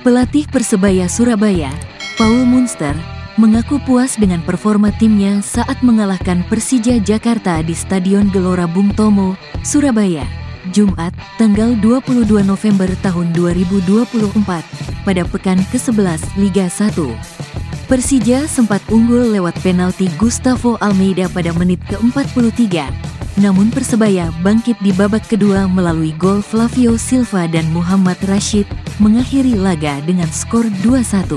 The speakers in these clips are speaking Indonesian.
Pelatih Persebaya Surabaya, Paul Munster, mengaku puas dengan performa timnya saat mengalahkan Persija Jakarta di Stadion Gelora Bung Tomo, Surabaya, Jumat, tanggal 22 November tahun 2024, pada pekan ke-11 Liga 1. Persija sempat unggul lewat penalti Gustavo Almeida pada menit ke-43, namun Persebaya bangkit di babak kedua melalui gol Flavio Silva dan Muhammad Rashid, mengakhiri laga dengan skor 2-1.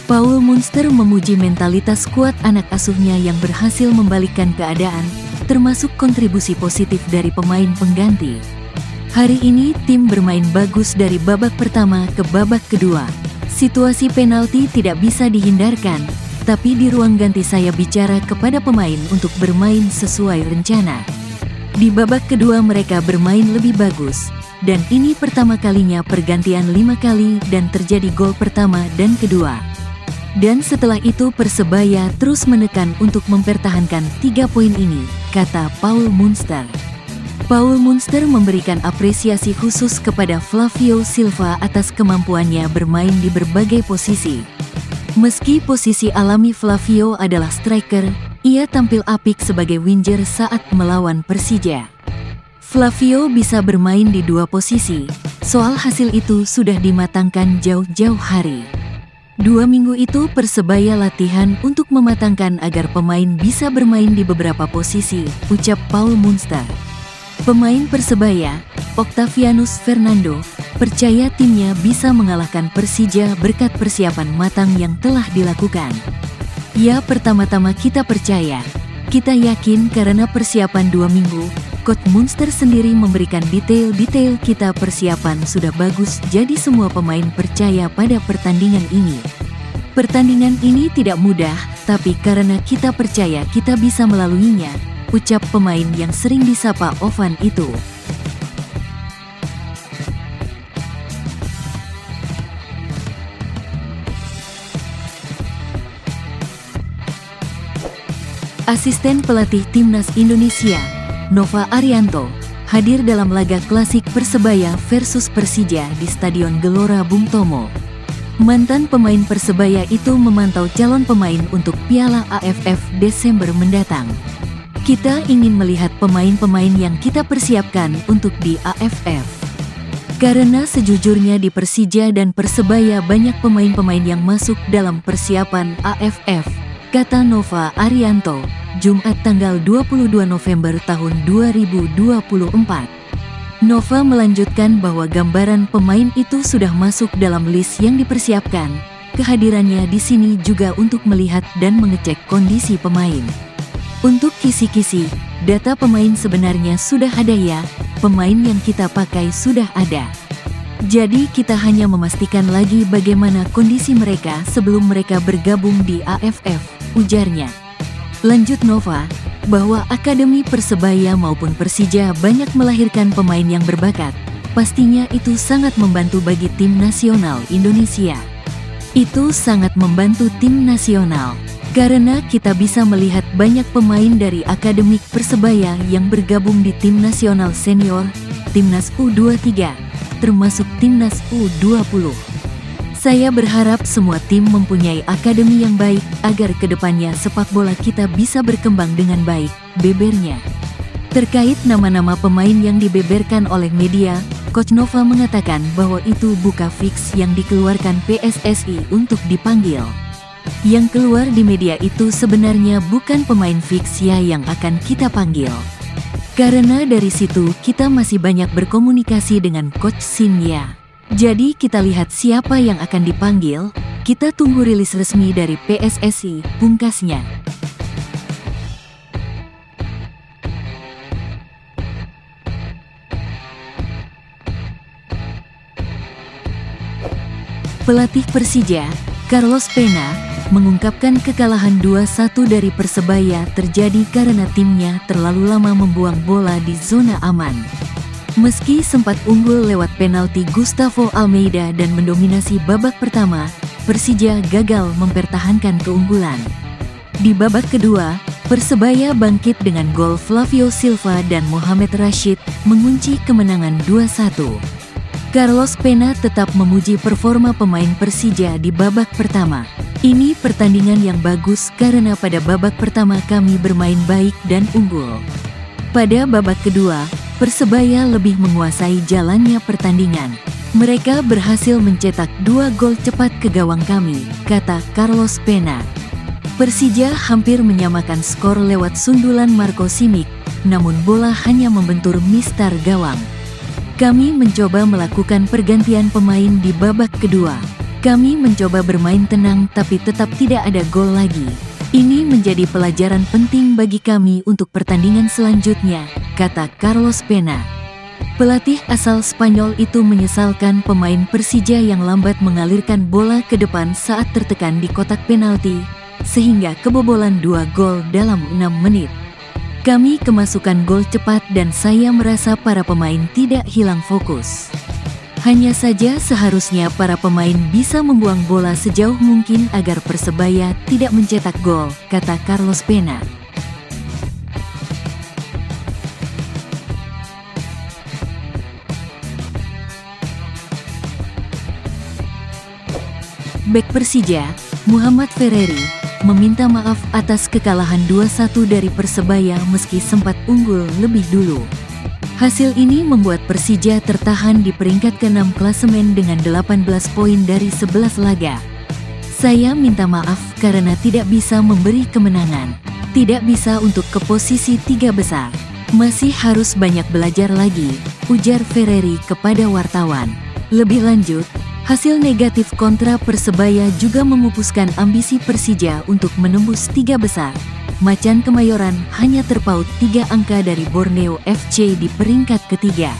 Paul Munster memuji mentalitas kuat anak asuhnya yang berhasil membalikkan keadaan, termasuk kontribusi positif dari pemain pengganti. Hari ini tim bermain bagus dari babak pertama ke babak kedua. Situasi penalti tidak bisa dihindarkan, tapi di ruang ganti saya bicara kepada pemain untuk bermain sesuai rencana. Di babak kedua mereka bermain lebih bagus, dan ini pertama kalinya pergantian 5 kali dan terjadi gol pertama dan kedua. Dan setelah itu Persebaya terus menekan untuk mempertahankan 3 poin ini, kata Paul Munster. Paul Munster memberikan apresiasi khusus kepada Flavio Silva atas kemampuannya bermain di berbagai posisi. Meski posisi alami Flavio adalah striker, ia tampil apik sebagai winger saat melawan Persija. Flavio bisa bermain di 2 posisi, soal hasil itu sudah dimatangkan jauh-jauh hari. 2 minggu itu Persebaya latihan untuk mematangkan agar pemain bisa bermain di beberapa posisi, ucap Paul Munster. Pemain Persebaya, Octavianus Fernando, percaya timnya bisa mengalahkan Persija berkat persiapan matang yang telah dilakukan. Ya, pertama-tama kita percaya, kita yakin karena persiapan 2 minggu, Coach Munster sendiri memberikan detail-detail kita persiapan sudah bagus, jadi semua pemain percaya pada pertandingan ini. Pertandingan ini tidak mudah, tapi karena kita percaya kita bisa melaluinya, ucap pemain yang sering disapa Ovan itu. Asisten pelatih Timnas Indonesia, Nova Arianto, hadir dalam laga klasik Persebaya versus Persija di Stadion Gelora Bung Tomo. Mantan pemain Persebaya itu memantau calon pemain untuk Piala AFF Desember mendatang. Kita ingin melihat pemain-pemain yang kita persiapkan untuk di AFF. Karena sejujurnya di Persija dan Persebaya banyak pemain-pemain yang masuk dalam persiapan AFF, kata Nova Arianto, Jumat tanggal 22 November tahun 2024. Nova melanjutkan bahwa gambaran pemain itu sudah masuk dalam list yang dipersiapkan. Kehadirannya di sini juga untuk melihat dan mengecek kondisi pemain. Untuk kisi-kisi, data pemain sebenarnya sudah ada ya, pemain yang kita pakai sudah ada. Jadi kita hanya memastikan lagi bagaimana kondisi mereka sebelum mereka bergabung di AFF, ujarnya. Lanjut Nova, bahwa Akademi Persebaya maupun Persija banyak melahirkan pemain yang berbakat. Pastinya itu sangat membantu bagi tim nasional Indonesia. Itu sangat membantu tim nasional. Karena kita bisa melihat banyak pemain dari Akademik Persebaya yang bergabung di tim nasional senior, Timnas U23, termasuk Timnas U20. Saya berharap semua tim mempunyai akademi yang baik agar kedepannya sepak bola kita bisa berkembang dengan baik, bebernya. Terkait nama-nama pemain yang dibeberkan oleh media, Coach Nova mengatakan bahwa itu bukan fix yang dikeluarkan PSSI untuk dipanggil. Yang keluar di media itu sebenarnya bukan pemain fix ya yang akan kita panggil. Karena dari situ kita masih banyak berkomunikasi dengan Coach Shin Ya. Jadi kita lihat siapa yang akan dipanggil, kita tunggu rilis resmi dari PSSI, pungkasnya. Pelatih Persija, Carlos Pena, mengungkapkan kekalahan 2-1 dari Persebaya terjadi karena timnya terlalu lama membuang bola di zona aman. Meski sempat unggul lewat penalti Gustavo Almeida dan mendominasi babak pertama, Persija gagal mempertahankan keunggulan. Di babak kedua, Persebaya bangkit dengan gol Flavio Silva dan Muhammad Rashid mengunci kemenangan 2-1. Carlos Pena tetap memuji performa pemain Persija di babak pertama. Ini pertandingan yang bagus karena pada babak pertama kami bermain baik dan unggul. Pada babak kedua, Persebaya lebih menguasai jalannya pertandingan. Mereka berhasil mencetak 2 gol cepat ke gawang kami, kata Carlos Pena. Persija hampir menyamakan skor lewat sundulan Marco Simic, namun bola hanya membentur mistar gawang. Kami mencoba melakukan pergantian pemain di babak kedua. Kami mencoba bermain tenang tapi tetap tidak ada gol lagi. Ini menjadi pelajaran penting bagi kami untuk pertandingan selanjutnya, kata Carlos Pena. Pelatih asal Spanyol itu menyesalkan pemain Persija yang lambat mengalirkan bola ke depan saat tertekan di kotak penalti, sehingga kebobolan 2 gol dalam 6 menit. Kami kemasukan gol cepat dan saya merasa para pemain tidak hilang fokus. Hanya saja seharusnya para pemain bisa membuang bola sejauh mungkin agar Persebaya tidak mencetak gol, kata Carlos Pena. Bek Persija, Muhammad Ferreri, meminta maaf atas kekalahan 2-1 dari Persebaya meski sempat unggul lebih dulu. Hasil ini membuat Persija tertahan di peringkat ke-6 klasemen dengan 18 poin dari 11 laga. Saya minta maaf karena tidak bisa memberi kemenangan. Tidak bisa untuk ke posisi 3 besar. Masih harus banyak belajar lagi, ujar Ferreri kepada wartawan. Lebih lanjut, hasil negatif kontra Persebaya juga memupuskan ambisi Persija untuk menembus 3 besar. Macan Kemayoran hanya terpaut 3 angka dari Borneo FC di peringkat ketiga.